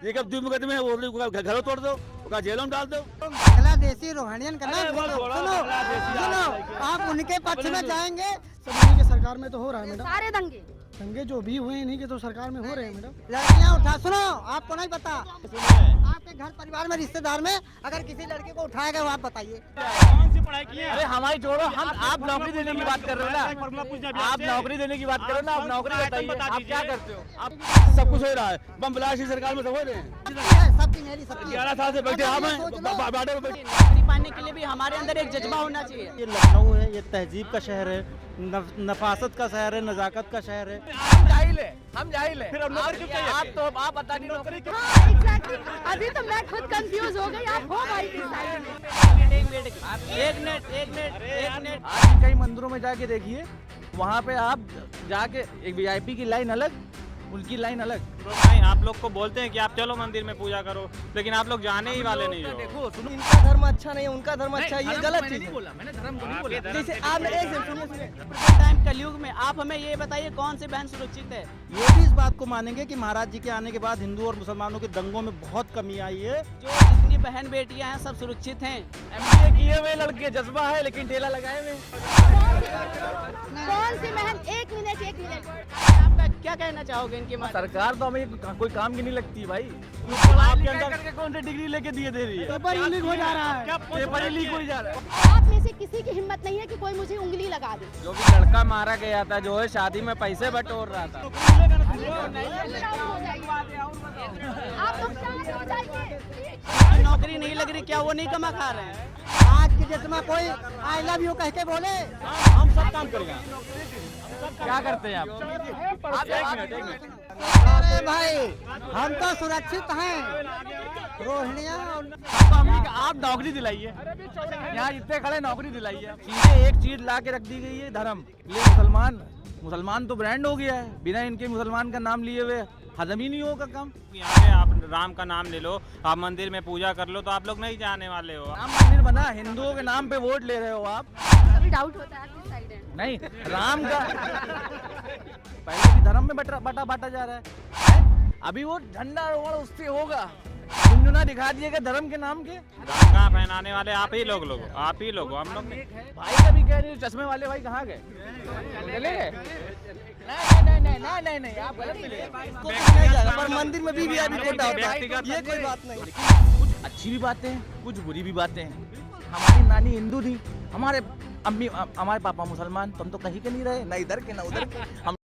ये कब द्वीप मुकदमे वो घरों तोड़ दो, जेलों में डाल दो। बांग्लादेशी रोहिणियन का नाम सुनो, आप उनके पक्ष में जाएंगे। सब इन्हीं के सरकार में तो हो रहा है मैडम, सारे दंगे दंगे जो भी हुए इन्हीं के तो सरकार में हो रहे हैं मैडम। लड़कियां उठा, सुनो आपको नहीं पता, आपके घर परिवार में रिश्तेदार में अगर किसी लड़के को उठाएगा वो आप बताइए। कौन सी पढ़ाई की है? अरे हमारी छोड़ो, हम आप नौकरी देने की बात कर रहे हो ना, आप नौकरी देने की बात कर रहे हो ना, आप नौकरी बताइए, आप क्या करते हो? आप सब कुछ हो रहा है, बम ब्लास्ट की सरकार में सब हो रहे हैं। सबकी मेरी सबकी 11 साल से बैठे हम हैं, बाटे में बैठे। नौकरी पाने के लिए भी हमारे अंदर एक जज्बा होना चाहिए। ये लखनऊ है, ये तहजीब का शहर है, नफासत का शहर है, नजाकत का शहर है। हम जाहिल है, फिर आप बता दी नौकरी। हाँ, एग्जैक्टली। अभी तो मैं खुद कंफ्यूज हो गई, आप हो भाई किस साइड में। एक मिनट आप कई मंदिरों में जाके देखिए, वहाँ पे आप जाके एक वीआईपी की लाइन अलग, उनकी लाइन अलग। नहीं, आप लोग को बोलते हैं कि आप चलो मंदिर में पूजा करो, लेकिन आप लोग जाने ही वाले नहीं हो। देखो सुनो, इनका धर्म अच्छा नहीं है, उनका धर्म अच्छा है, ये गलत चीज है। बोला मैंने, धर्म को नहीं बोला। जैसे आपने एक सेकंड सुनिए, टाइम कलयुग में आप हमें ये बताइए कौन सी बहन सुरक्षित है? ये भी इस बात को मानेंगे कि महाराज जी के आने के बाद हिंदू और मुसलमानों के दंगों में बहुत कमी आई है। जो जितनी बहन बेटियां हैं सब सुरक्षित हैं। एमबीए किए हुए लड़के, जज्बा है लेकिन ठेला लगाए हुए। कौन सी बहन? एक मिनट आपका क्या कहना चाहोगे इनके माध्यम? सरकार तो हमें कोई काम की नहीं लगती है भाई, आपके अंदर करके कौन सी डिग्री लेके दिए दे रही है? पेपर लीक हो जा रहा है, पेपर लीक हो जा रहा है। आप में से किसी की हिम्मत नहीं है कि कोई मुझे उंगली लगा दे। जो भी लड़का मारा गया था, जो है शादी में पैसे बटोर रहा था। आप लोग शांत हो जाइए। नौकरी नहीं लग रही, क्या वो नहीं कमा खा रहे हैं? आज के डेट में कोई आई लव यू कह के बोले, हम सब काम करेंगे। क्या करते हैं आप? एक मिनट। अरे भाई हम तो सुरक्षित हैं। रोहिणिया आप नौकरी दिलाइए, यहाँ जितने खड़े नौकरी दिलाइए। चीजें एक चीज ला के रख दी गई है, धर्म। ये मुसलमान तो ब्रांड हो गया है, बिना इनके मुसलमान का नाम लिए हुए हजम ही नहीं होगा काम। यहाँ पे आप राम का नाम ले लो, आप मंदिर में पूजा कर लो, तो आप लोग नहीं जाने वाले हो। राम मंदिर बना, हिंदुओं के नाम पे वोट ले रहे हो आप। अभी डाउट होता है किस साइड है। नहीं, राम का पहले भी धर्म में बांटा जा रहा है, अभी वो झंडा रोहण उससे होगा। झुंझुना दिखा दिएगा धर्म के नाम के। रंगा पहनाने वाले आप ही लोग आप ही लोग, हम लोग नहीं। भाई कभी कह रहे हो चश्मे वाले भाई कहाँ गए? चले गए? नहीं, आप गलत मिले। पर मंदिर में भी वीआईपी कोटा होता है, ये कोई बात नहीं। कुछ अच्छी भी बातें हैं, कुछ बुरी भी बातें हैं। हमारी नानी हिंदू थी, हमारे अम्मी हमारे पापा मुसलमान, तुम तो कहीं के नहीं रहे, ना इधर के ना उधर के। हम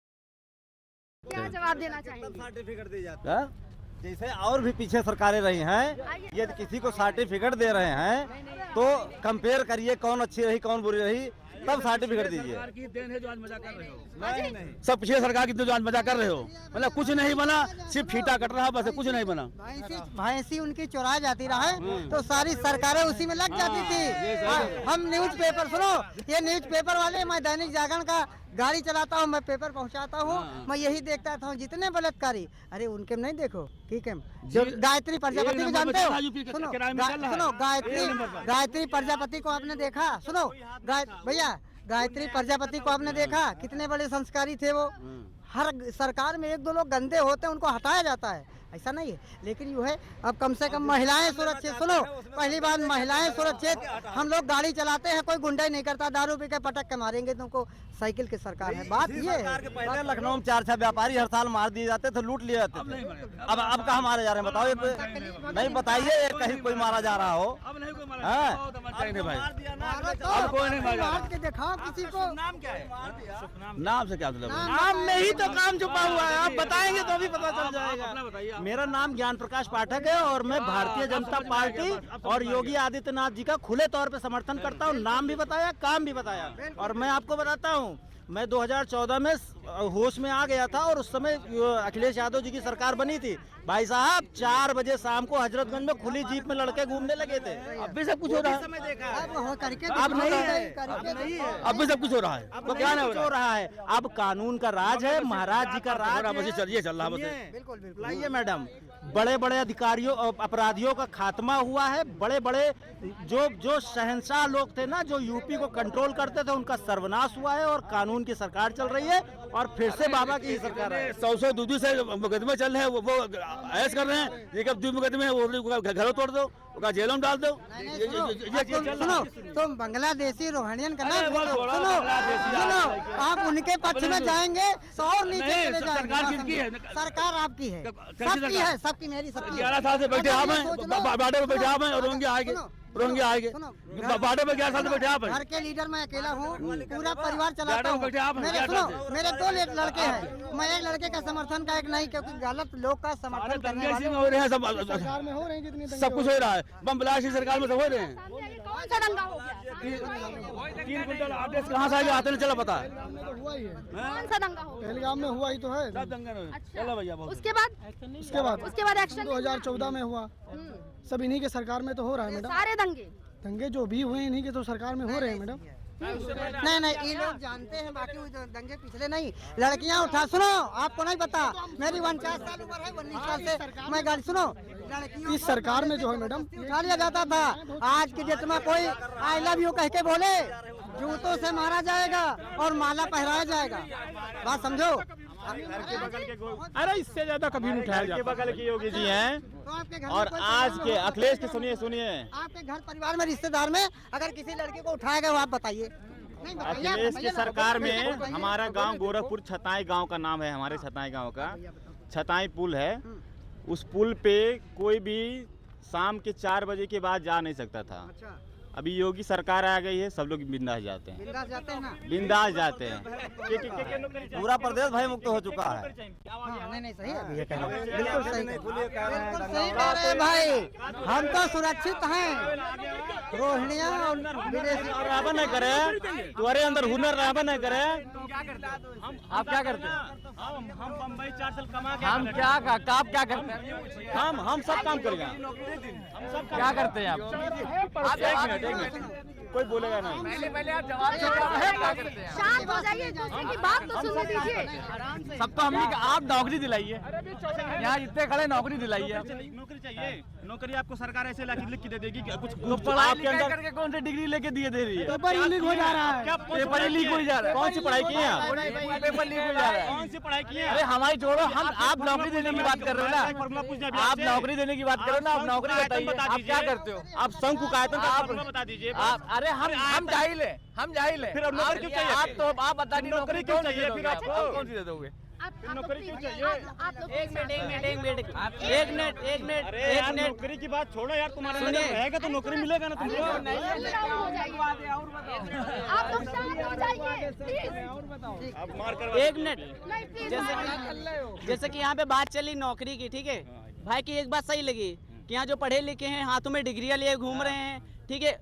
क्या जवाब देना चाहेंगे? हाँ? जैसे और भी पीछे सरकारें रही हैं, यदि किसी को सर्टिफिकेट दे रहे हैं तो कंपेयर करिए कौन अच्छी रही कौन बुरी रही, तब सर्टिफिकेट दीजिए। सब पिछले सरकार की तो जान मजा कर रहे हो, मतलब कुछ नहीं बना, सिर्फ फीता कट रहा, बस कुछ नहीं बना। भैंसी उनकी चुरा जाती रहे तो सारी सरकारें उसी में लग जाती थी। हम न्यूज पेपर, सुनो ये न्यूज पेपर वाले, मैं दैनिक जागरण का गाड़ी चलाता हूँ, मैं पेपर पहुँचाता हूँ, मैं यही देखता था जितने बलात्कारी, अरे उनके नहीं देखो ठीक है, जो गायत्री प्रजापति को जानते हो? सुनो गायत्री प्रजापति को आपने देखा? सुनो भैया, गायत्री प्रजापति को आपने देखा? कितने बड़े संस्कारी थे वो। हर सरकार में एक दो लोग गंदे होते हैं, उनको हटाया जाता है, ऐसा नहीं है। लेकिन यू है अब कम से कम महिलाएं सुरक्षित। सुनो, पहली बात महिलाएं सुरक्षित। हम लोग गाड़ी चलाते हैं, कोई गुंडा नहीं करता, दारू पी के पटक के मारेंगे तुमको, साइकिल की सरकार है। बात ये है, पहले लखनऊ में 4-6 व्यापारी हर साल मार दिए जाते थे, लूट लिए जाते थे। अब कहाँ मारे जा रहे हैं बताओ? नहीं बताइए कहीं कोई मारा जा रहा हो? अब कोई नहीं मार के दिखाओ किसी को। नाम क्या है? नाम से क्या मतलब? नाम में ही तो काम छुपा हुआ है, आप बताएंगे तो भी पता चल जाएगा। मेरा नाम ज्ञान प्रकाश पाठक है और मैं भारतीय जनता पार्टी और योगी आदित्यनाथ जी का खुले तौर पे समर्थन करता हूँ। नाम भी बताया, काम भी बताया। और मैं आपको बताता हूँ, मैं 2014 में होश में आ गया था और उस समय अखिलेश यादव जी की सरकार बनी थी। भाई साहब 4 बजे शाम को हजरतगंज में खुली जीप में लड़के घूमने लगे थे। अब भी सब कुछ हो रहा है, अब नहीं है, अब भी सब कुछ हो रहा है। अब क्या हो रहा है? अब कानून का राज है, महाराज जी का राज है। चलिए चल रहा है। बिल्कुल लाइए मैडम, बड़े बड़े अधिकारियों अपराधियों का खात्मा हुआ है। बड़े बड़े जो शहंशाह लोग थे ना, जो यूपी को कंट्रोल करते थे, उनका सर्वनाश हुआ है और कानून की सरकार चल रही है। और फिर से बाबा की ही सरकार है। 100 दूध से मुकदमे चल रहे हैं, वो ऐश कर रहे हैं। ये कब 2 मुकदमे हैं, वो घरों तोड़ दो, उसका जेलों में डाल दो। सुनो, तुम बांग्लादेशी रोहिणियन का नाम सुनो, आप उनके पक्ष में जाएंगे तो और नीचे चले जाएंगे। सरकार किसकी है? सरकार आपकी है, सबकी है, सबकी, मेरी सबकी। 11 साल से बैठे आप हैं, बाडे में बैठे आप हैं, और रोहिंग्या आएंगे, रोहिंग्या आएंगे। बाडे में 11 साल से बैठे आप हैं। घर के लीडर मैं अकेला हूँ, पूरा परिवार चलाता हूँ। मेरे सुनो, मेरे 2 लड़के हैं, मैं एक लड़के का समर्थन का एक नहीं, क्योंकि गलत लोग का समर्थन करने वाले हो रहे हैं, सब सरकार में हो रहे हैं कितने दंगे सब कुछ हो रहा है। बम ब्लास्ट की सरकार में सब हो रहे हैं। कौन सा दंगा हो गया? 3 क्विंटल आदेश कहाँ से आगे आते नहीं चला पता है। में तो हुआ ही है, कौन सा दंगा हो गया? पहलगाम में हुआ ही तो है। अच्छा। चलो भैया, उसके बाद उसके बाद एक्शन 2014 में हुआ, सब इन्हीं के सरकार में तो हो रहा है मैडम। सारे दंगे दंगे जो भी हुए इन्हीं के तो सरकार में हो रहे हैं मैडम। नहीं, ये लोग जानते हैं, बाकी वो दंगे पिछले नहीं। लड़कियां उठा, सुनो, आपको नहीं पता, मेरी 49 साल उम्र है, 19 साल से मैं गाड़ी, सुनो, इस सरकार में जो है मैडम, उठा लिया जाता था। आज की डेट में कोई आई लव यू कह के बोले, जूतों से मारा जाएगा और माला पहराया जाएगा। बात समझो। अरे इससे ज्यादा कभी नहीं उठाया जाता। बगल की योगी जी हैं तो आपके घर और में कोई आज परिवार के में अखिलेश के सुनिए आपके घर परिवार में, रिश्तेदार में अगर किसी लड़के को उठाया गया, वो आप बताइए। नहीं बताइए, आप अखिलेश बताइए की ना। सरकार में हमारा गांव गोरखपुर छताई गांव का नाम है, हमारे छताई गांव का छताई पुल है। उस पुल पे कोई भी शाम के 4 बजे के बाद जा नहीं सकता था। अच्छा, अभी योगी सरकार आ गई है, सब लोग बिंदास जाते हैं, बिंदास जाते हैं ना। बिंदास जाते हैं। पूरा प्रदेश भाई मुक्त हो चुका है। हाँ, नहीं सही है, बिल्कुल सही, बिल्कुल सही कह रहे हैं भाई। हम तो सुरक्षित हैं। रोहिणिया और विदेशी रहबा नहीं करे, तुम्हारे अंदर हुनर रहबा नहीं करे। आप क्या करते हैं? हम बम्बई 4 साल कमा के हम क्या आप क्या करते हैं? हम सब काम करेंगे। क्या करते हैं आप? एक मिनट कोई बोलेगा नहीं। पहले आप जवाब दो, क्या करते हैं? शांत हो जाइए, दूसरे की बात तो सुनने दीजिए। सब तो हमने आप नौकरी दिलाई है, यहाँ जितने खड़े नौकरी दिलाई है। नौकरी चाहिए, नौकरी आपको सरकार ऐसे लिख के दे देगी कि कुछ तो पढ़ाई लिखाई करके कौन सी डिग्री लेके दे रही है? पेपर लीक हो जा रहा है। पेपर लीक हो जा रहा है। कौन सी पढ़ाई की है आप? पेपर लीक हो जा रहा है। कौन सी पढ़ाई की है? अरे हमारी छोड़ो, हम आप नौकरी देने की बात कर रहे हो ना, आप नौकरी देने की बात करो ना, आप नौकरी बताइए, आप क्या करते हो? आप संघ का आयतन का बता दीजिए। आप, अरे हम जाहिल हैं, हम जाहिल हैं। फिर अब नौकरी क्यों चाहिए? आप तो आप बता दी नौकरी क्यों चाहिए? फिर आपको? कौन सी दे दोगे? नौकरी क्यों चाहिए? एक मिनट अरे यार नौकरी की बात छोड़ो यार, तुम्हारे अंदर रहेगा तो नौकरी मिलेगा ना तुमको। आप लोग शांत हो जाइए प्लीज। अब मार कर एक मिनट, नहीं प्लीज, जैसे कि यहाँ पे बात चली नौकरी की, ठीक है भाई की एक बात सही लगी कि यहाँ जो पढ़े लिखे हैं, हाथों में डिग्रियां लिए घूम रहे हैं, ठीक है,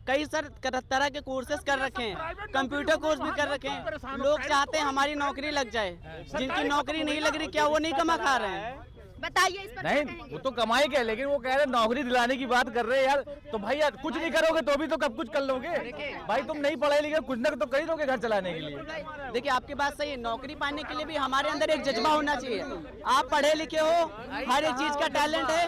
कई तरह के कोर्सेज कर रखे हैं, कंप्यूटर कोर्स भी कर रखे हैं। लोग चाहते हैं हमारी नौकरी लग जाए, जिनकी नौकरी नहीं लग रही, क्या वो नहीं कमा खा रहे हैं? बताइए इस पर क्या नहीं, कहेंगे? वो तो कमाई के, लेकिन वो कह रहे नौकरी दिलाने की बात कर रहे हैं यार। तो भाई यार कुछ नहीं करोगे तो भी तो कब कुछ कर लोगे भाई। तुम नहीं पढ़े लिखे, कुछ ना तो कर ही दोगे घर चलाने के लिए। देखिए आपकी बात सही है, नौकरी पाने के लिए भी हमारे अंदर एक जज्बा होना चाहिए। आप पढ़े लिखे हो, हर एक चीज का टैलेंट है,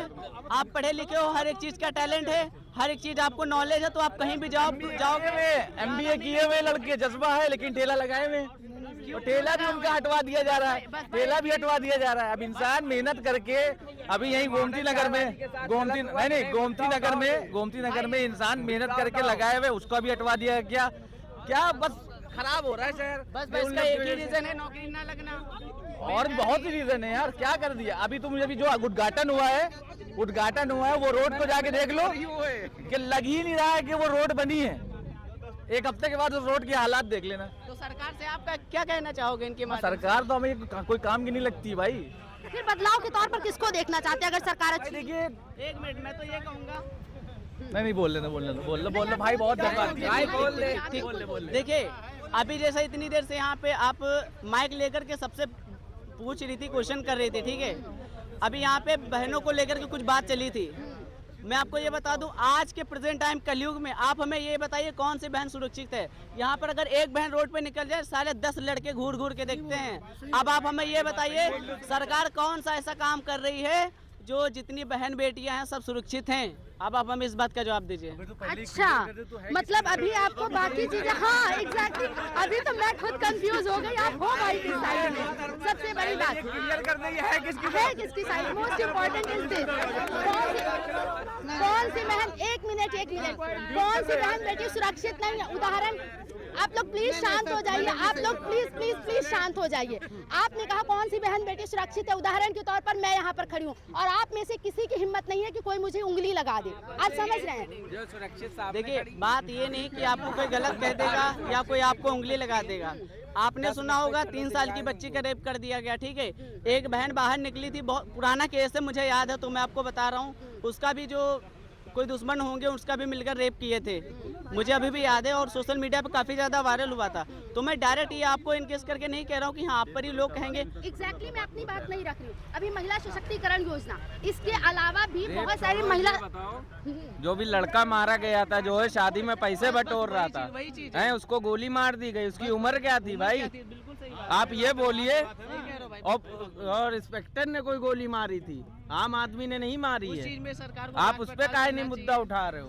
आप पढ़े लिखे हो, हर एक चीज का टैलेंट है, हर एक चीज आपको नॉलेज है, तो आप कहीं भी जाओगे। MBA किए हुए लड़के, जज्बा है, लेकिन ठेला लगाए हुए, तो ठेला भी उनका हटवा दिया जा रहा है, ठेला भी हटवा दिया जा रहा है। अब इंसान मेहनत करके, अभी यही गोमती नगर में इंसान मेहनत करके लगाए हुए, उसको भी हटवा दिया गया। क्या बस खराब हो रहा है शहर। बस इसका एक ही रीजन है, नौकरी ना लगना। और भी बहुत ही रीजन है यार, क्या कर दिया। अभी तुम अभी जो उद्घाटन हुआ है, वो रोड को जाके देख लो कि लग ही नहीं रहा है कि वो रोड बनी है। एक हफ्ते के बाद उस रोड के हालात देख लेना। तो सरकार से आप क्या कहना चाहोगे इनके माध्यम से? सरकार तो हमें कोई काम की नहीं लगती भाई। फिर बदलाव के तौर पर किसको देखना चाहते हैं अगर सरकार अच्छी? देखिए, एक मिनट, मैं तो ये कहूँगा, नहीं बोल लो भाई, बहुत बोल। देखिए अभी जैसे इतनी देर से यहाँ पे आप माइक लेकर के सबसे पूछ रही थी, क्वेश्चन कर रही थी, ठीक है। अभी यहाँ पे बहनों को लेकर के कुछ बात चली थी। मैं आपको ये बता दूं, आज के प्रेजेंट टाइम कलयुग में आप हमें ये बताइए कौन सी बहन सुरक्षित है? यहाँ पर अगर एक बहन रोड पे निकल जाए, सारे 10 लड़के घूर के देखते हैं। अब आप हमें ये बताइए सरकार कौन सा ऐसा काम कर रही है जो जितनी बहन बेटियां हैं सब सुरक्षित हैं। अब आप हमें इस बात का जवाब दीजिए। अच्छा, मतलब अभी आपको बाकी चीजें, हाँ एग्जैक्टली, अभी तो मैं खुद कंफ्यूज हो गई। आप हो भाई किस साइड में? सबसे बड़ी बात क्लियर करने की है किसकी side? Most important is this, कौन सी बहन, एक मिनट कौन सी बहन बेटी सुरक्षित नहीं है? उदाहरण, आप लोग प्लीज शांत हो जाइए, आप लोग प्लीज शांत हो जाइए। आपने कहा कौन सी बहन बेटी सुरक्षित है, उदाहरण के तौर पर मैं यहाँ पर खड़ी हूँ और आप में से किसी की हिम्मत नहीं है कि कोई मुझे उंगली लगा दे। आप समझ रहे हैं? देखिए, बात ये नहीं कि आपको कोई गलत कह देगा या कोई आपको उंगली लगा देगा। आपने सुना होगा 3 साल की बच्ची का रेप कर दिया गया, ठीक है। एक बहन बाहर निकली थी, बहुत पुराना केस है, मुझे याद है, तो मैं आपको बता रहा हूँ। उसका भी जो कोई दुश्मन होंगे उसका भी मिलकर रेप किए थे, मुझे अभी भी याद है, और सोशल मीडिया पे काफी ज्यादा वायरल हुआ था। तो मैं डायरेक्ट ये आपको इनकेस करके नहीं कह रहा हूँ कि हाँ आप पर ही लोग कहेंगे। एग्जैक्टली, मैं अपनी बात नहीं रख रही हूँ। अभी महिला सशक्तिकरण योजना, इसके अलावा भी बहुत सारी महिला, जो भी लड़का मारा गया था, जो है शादी में पैसे बटोर रहा था, हैं, उसको गोली मार दी गई। उसकी उम्र क्या थी भाई? आप ये बोलिए। और इंस्पेक्टर ने कोई गोली मारी थी, आम आदमी ने नहीं मारी है। आप उस पे काहे नहीं मुद्दा उठा रहे हो?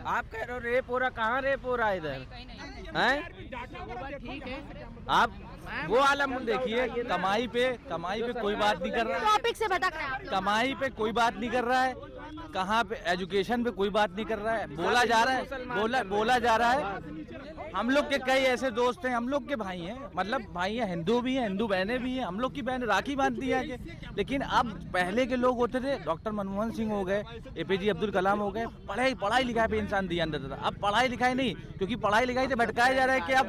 आप कह रहे हो रेप हो रहा, कहाँ रेप हो रहा है इधर? हैं? आप वो आलम देखिए, कमाई पे कोई बात नहीं कर रहा है। टॉपिक से भटक रहे हैं। कमाई पे कोई बात नहीं कर रहा है, कहाँ पे एजुकेशन पे कोई बात नहीं कर रहा है। बोला जा रहा है। हम लोग के कई ऐसे दोस्त हैं, हम लोग के भाई हैं, मतलब भाई हैं, हिंदू भी हैं, हिंदू बहनें भी हैं, हम लोग की बहन राखी बांधती है। लेकिन अब पहले के लोग होते थे, डॉक्टर मनमोहन सिंह हो गए, APJ अब्दुल कलाम हो गए, पढ़ाई लिखाई पे इंसान ध्यान देता था। अब पढ़ाई लिखाई नहीं, क्योंकि पढ़ाई लिखाई से भटकाया जा रहा है कि अब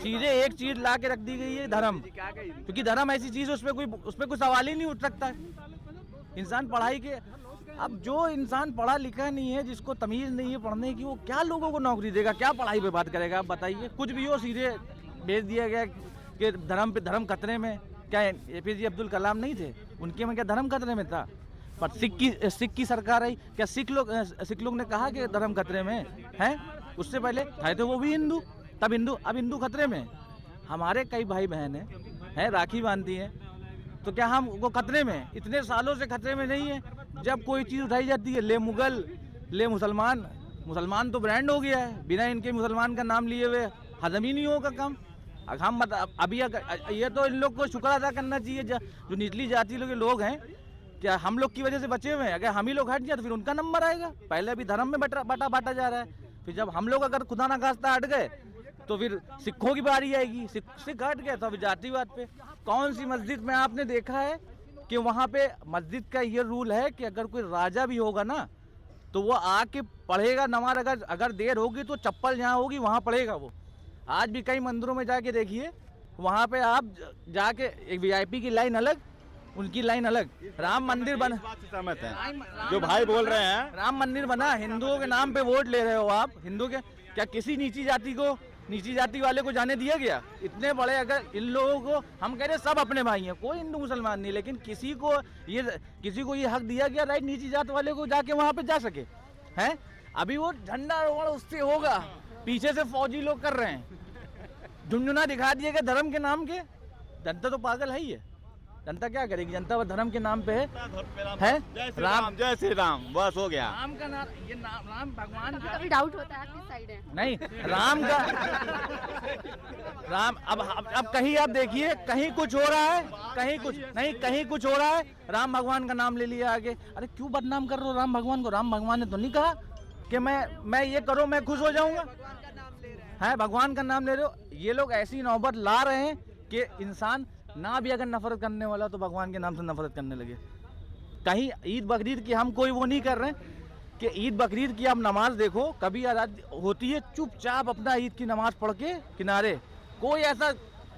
चीजें एक चीज ला के रख दी गई है, धर्म। क्योंकि धर्म ऐसी चीज है, उसपे कोई सवाल ही नहीं उठ सकता है। इंसान पढ़ाई के, अब जो इंसान पढ़ा लिखा नहीं है, जिसको तमीज नहीं है पढ़ने की, वो क्या लोगों को नौकरी देगा, क्या पढ़ाई पे बात करेगा? आप बताइए। कुछ भी हो, सीधे भेज दिया गया कि धर्म खतरे में। क्या APJ अब्दुल कलाम नहीं थे? उनके में क्या धर्म खतरे में था? पर सिख की सरकार आई, क्या सिख लोग ने कहा कि धर्म खतरे में है? उससे पहले थे तो वो भी हिंदू, तब हिंदू, अब हिंदू खतरे में। हमारे कई भाई बहन हैं, राखी बांधती हैं, तो क्या हम वो खतरे में? इतने सालों से खतरे में नहीं है। जब कोई चीज़ उठाई जाती है, ले मुगल, ले मुसलमान तो ब्रांड हो गया है, बिना इनके मुसलमान का नाम लिए हुए हजम ही नहीं होगा काम। हम अभी ये तो इन लोग को शुक्र अदा करना चाहिए, जो निचली जाति लोग हैं, क्या हम लोग की वजह से बचे हुए हैं? अगर हम ही लोग हट जाए तो फिर उनका नंबर आएगा। पहले अभी धर्म में बांटा जा रहा है, फिर जब हम लोग अगर खुदा ना खास्ता हट गए तो फिर सिखों की बारी आएगी। सिख हट गए तो अभी जातिवाद पे। कौन सी मस्जिद में आपने देखा है कि वहाँ पे मस्जिद का ये रूल है कि अगर कोई राजा भी होगा ना, तो वो आके पढ़ेगा नमाज, अगर देर होगी तो चप्पल जहाँ होगी वहाँ पढ़ेगा वो। आज भी कई मंदिरों में जाके देखिए, वहाँ पे आप जाके एक VIP की लाइन अलग, उनकी लाइन अलग। राम मंदिर बना, सहमत है जो भाई बोल रहे हैं। राम मंदिर बना, हिंदुओं के नाम पे वोट ले रहे हो आप। हिंदू के क्या किसी नीची जाति वाले को जाने दिया गया? इतने बड़े, अगर इन लोगों को, हम कह रहे सब अपने भाई हैं, कोई हिंदू मुसलमान नहीं, लेकिन किसी को ये हक दिया गया राइट नीची जात वाले को जाके वहाँ पे जा सके हैं? अभी वो झंडा रोड उससे होगा, पीछे से फौजी लोग कर रहे हैं, झुंझुना दिखा दिया गया धर्म के नाम के। जनता तो पागल है ही है। जनता क्या करेगी? जनता वो धर्म के नाम पे है? राम जय श्री राम, बस हो गया। राम का नाम, ये राम भगवान का कभी डाउट होता है किस साइड है? नहीं, राम अब कहीं आप देखिए, कहीं कुछ हो रहा है, कहीं कुछ हो रहा है, राम भगवान का नाम ले लिया आगे। अरे क्यों बदनाम कर रहे हो राम भगवान को? राम भगवान ने तो नहीं कहा कि मैं ये करो मैं खुश हो जाऊंगा, है भगवान का नाम ले रहे हो। ये लोग ऐसी नौबत ला रहे हैं कि इंसान ना भी अगर नफरत करने वाला तो भगवान के नाम से नफरत करने लगे। कहीं ईद बकरीद की हम कोई वो नहीं कर रहे हैं कि ईद बकरीद की आप नमाज देखो, कभी होती है चुपचाप अपना ईद की नमाज पढ़ के किनारे। कोई ऐसा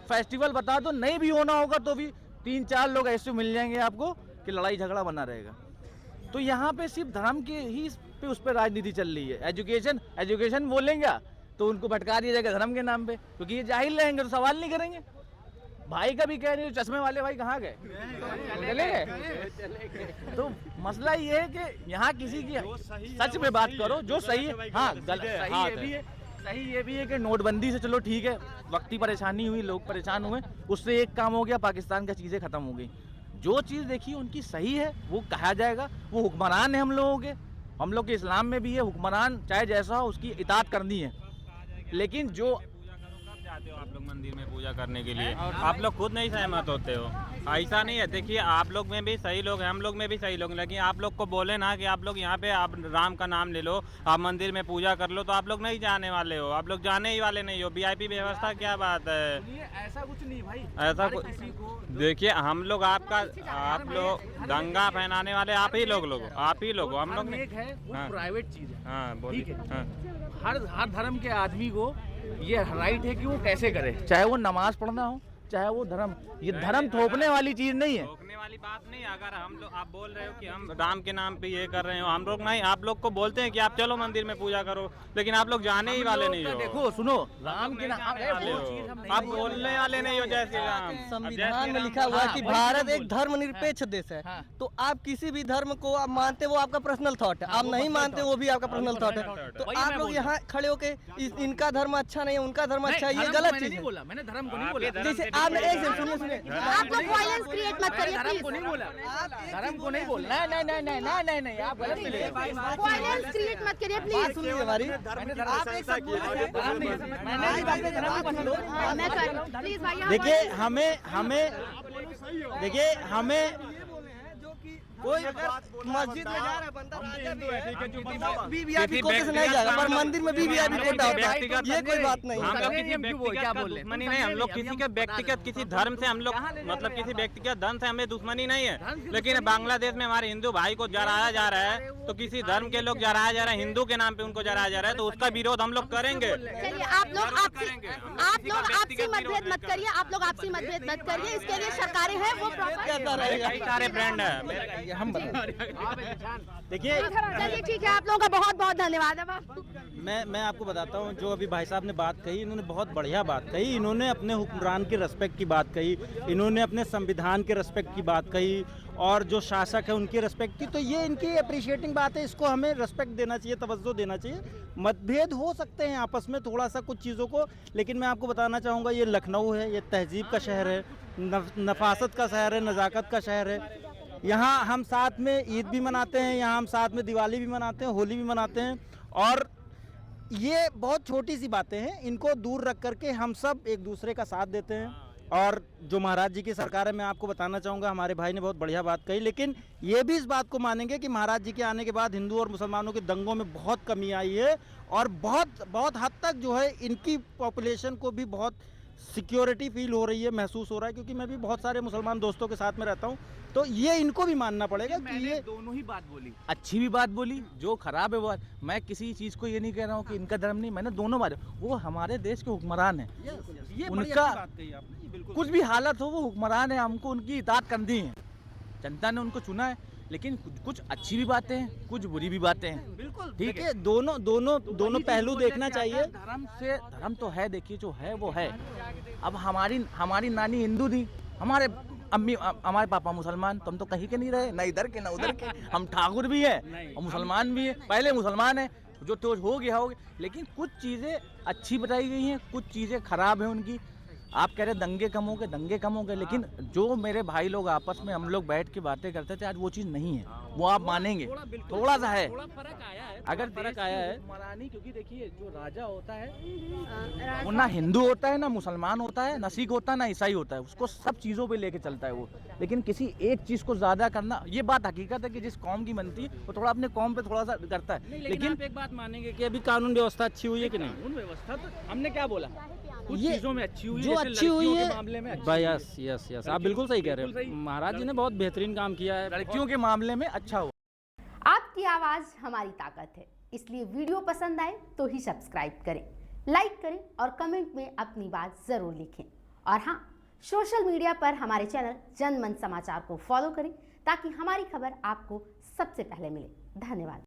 फेस्टिवल बता दो, नहीं भी होना होगा तो भी 3-4 लोग ऐसे मिल जाएंगे आपको कि लड़ाई झगड़ा बना रहेगा। तो यहाँ पे सिर्फ धर्म के ही पे उस पर राजनीति चल रही है। एजुकेशन बोलेंगे तो उनको भटका दिया जाएगा धर्म के नाम पे, क्योंकि ये जाहिल रहेंगे तो सवाल नहीं करेंगे। भाई का भी कह रहे हो, चश्मे वाले भाई कहाँ गए? चले गए। तो मसला ये है कि यहाँ किसी की सच में बात करो जो सही है। हाँ, सही ये भी है कि नोटबंदी से चलो ठीक है, वक्ती परेशानी हुई, लोग परेशान हुए, उससे एक काम हो गया, पाकिस्तान का चीज़ें खत्म हो गई। जो चीज़ देखिए उनकी सही है वो कहा जाएगा। वो हुक्मरान है हम लोगों के, हम लोग के इस्लाम में भी है हुक्मरान चाहे जैसा हो उसकी इताअत करनी है। लेकिन जो जाते हो आप लोग मंदिर में पूजा करने के लिए, आप लोग खुद नहीं सहमत होते हो। ऐसा नहीं है, देखिए आप लोग में भी सही लोग हैं, हम लोग में भी सही लोग हैं, लेकिन आप लोग को बोले ना कि आप लोग यहाँ पे आप राम का नाम ले लो, आप मंदिर में पूजा कर लो, तो आप लोग नहीं जाने वाले हो, आप लोग जाने ही वाले नहीं हो। वीआईपी व्यवस्था क्या बात है, ऐसा कुछ नहीं भाई, ऐसा देखिए हम लोग आपका, आप लोग दंगा फैलाने वाले आप ही लोग हो, हम लोग एक है वो प्राइवेट चीज़ है। हाँ बोलिए। ठीक है, हर धर्म के आदमी को ये राइट है कि वो कैसे करे, चाहे वो नमाज पढ़ना हो चाहे वो धर्म, ये धर्म थोपने वाली चीज नहीं है। थोपने वाली बात नहीं। अगर हम लोग, आप बोल रहे हो कि हम राम के नाम पे ये कर रहे हो, हम लोग नहीं, आप लोग को बोलते हैं कि आप चलो मंदिर में पूजा करो, लेकिन आप लोग जाने ही वाले नहीं हो। देखो सुनो, राम के नाम आप बोलने वाले नहीं हो। जैसे राम संविधान में लिखा हुआ है कि भारत एक धर्मनिरपेक्ष देश है, तो आप किसी भी धर्म को आप मानते वो आपका पर्सनल थॉट है, आप नहीं मानते वो भी आपका पर्सनल थॉट है। तो आप लोग यहाँ खड़े होके इनका धर्म अच्छा नहीं है, उनका धर्म अच्छा है, ये गलत चीज है। मैंने धर्म को नहीं बोला। जैसे आपने एक सुनिए आप लोग वायलेंस क्रिएट मत करिए धर्म को नहीं बोला, धर्म को नहीं बोला। नहीं, आप गलत ले रहे हैं। वायलेंस क्रिएट मत करिए प्लीज। सुनिए हमारी, मैं कर प्लीज भाई। देखिए हमें कोई मस्जिद में जा रहा है बंदा वीवीआईपी कोटे से नहीं जाएगा, पर मंदिर में वीवीआईपी कोटा होता है, ये कोई बात नहीं। हम लोग किसी व्यक्तिगत दुश्मनी नहीं, हम लोग किसी के व्यक्तिगत किसी धर्म से हम लोग मतलब किसी व्यक्तिगत धर्म से हमें दुश्मनी नहीं है, लेकिन बांग्लादेश में हमारे हिंदू भाई को जराया जा रहा है, तो किसी धर्म के लोग जराया जा रहा है, हिंदू के नाम पे उनको जराया जा रहा है, तो उसका विरोध हम लोग करेंगे। चलिए आप लोग आपसी मतभेद मत करिए, आप लोग आपसी मतभेद मत करिए, इसके लिए सरकारें हैं वो कई सारे ब्रांड है, हम देखिए, चलिए ठीक है, आप लोगों का बहुत बहुत धन्यवाद। अब मैं आपको बताता हूँ, जो अभी भाई साहब ने बात कही, इन्होंने बहुत बढ़िया बात कही। इन्होंने अपने हुक्मरान के रेस्पेक्ट की बात कही, इन्होंने अपने संविधान के रेस्पेक्ट की बात कही, और जो शासक है उनकी रेस्पेक्ट की, तो ये इनकी अप्रिशिएटिंग बात है, इसको हमें रेस्पेक्ट देना चाहिए, तवज्जो देना चाहिए। मतभेद हो सकते हैं आपस में थोड़ा सा कुछ चीज़ों को, लेकिन मैं आपको बताना चाहूँगा ये लखनऊ है, ये तहजीब का शहर है, नफासत का शहर है, नज़ाकत का शहर है। यहाँ हम साथ में ईद भी मनाते हैं, यहाँ हम साथ में दिवाली भी मनाते हैं, होली भी मनाते हैं, और ये बहुत छोटी सी बातें हैं, इनको दूर रख करके हम सब एक दूसरे का साथ देते हैं। और जो महाराज जी की सरकार है, मैं आपको बताना चाहूँगा, हमारे भाई ने बहुत बढ़िया बात कही, लेकिन ये भी इस बात को मानेंगे कि महाराज जी के आने के बाद हिंदू और मुसलमानों के दंगों में बहुत कमी आई है, और बहुत हद तक जो है इनकी पॉपुलेशन को भी बहुत सिक्योरिटी फील हो रही है, महसूस हो रहा है, क्योंकि मैं भी बहुत सारे मुसलमान दोस्तों के साथ में रहता हूँ, तो ये इनको भी मानना पड़ेगा कि ये दोनों ही बात बोली, अच्छी भी बात बोली, जो खराब है वो। मैं किसी चीज़ को ये नहीं कह रहा हूँ कि इनका धर्म नहीं, मैंने दोनों बात, वो हमारे देश के हुक्मरान है, उनका कुछ भी हालत हो वो हुक्मरान है, हमको उनकी इताअत करनी है, जनता ने उनको चुना है, लेकिन कुछ अच्छी भी बातें हैं, कुछ बुरी भी बातें हैं। बिल्कुल ठीक है, दोनों पहलू देखना चाहिए। धर्म तो है, देखिए जो है वो है। अब हमारी नानी हिंदू थी, हमारे हमारे पापा मुसलमान, तो हम तो कहीं के नहीं रहे, ना इधर के ना उधर के, हम ठाकुर भी है और मुसलमान भी है, पहले मुसलमान है, जो तो हो गया, लेकिन कुछ चीज़ें अच्छी बताई गई हैं, कुछ चीज़ें खराब हैं उनकी। आप कह रहे दंगे कम हो गए, लेकिन जो मेरे भाई लोग आपस में हम लोग बैठ के बातें करते थे, आज वो चीज़ नहीं है, वो आप मानेंगे, थोड़ा सा है, अगर फर्क आया है। क्योंकि देखिए जो राजा होता है वो ना हिंदू होता है, ना मुसलमान होता है, ना सिख होता है, ना ईसाई होता है, उसको सब चीज़ों पे लेके चलता है वो, लेकिन किसी एक चीज़ को ज़्यादा करना, ये बात हकीकत है कि जिस कौम की बनती है वो थोड़ा अपने कौम पे थोड़ा सा करता है। लेकिन एक बात मानेंगे कि अभी कानून व्यवस्था अच्छी हुई है कि नहीं? कानून व्यवस्था तो हमने क्या बोला, कुछ ये चीज़ों में अच्छी हुई, जो अच्छी हुई है मामले में भाई, यस आप बिल्कुल सही कह रहे हो, महाराज जी ने बहुत बेहतरीन काम किया है, लड़कियों के मामले में अच्छा हुआ। आपकी आवाज़ हमारी ताकत है, इसलिए वीडियो पसंद आए तो ही सब्सक्राइब करें, लाइक करें और कमेंट में अपनी बात ज़रूर लिखें। और हाँ, सोशल मीडिया पर हमारे चैनल जनमन समाचार को फॉलो करें, ताकि हमारी खबर आपको सबसे पहले मिले। धन्यवाद।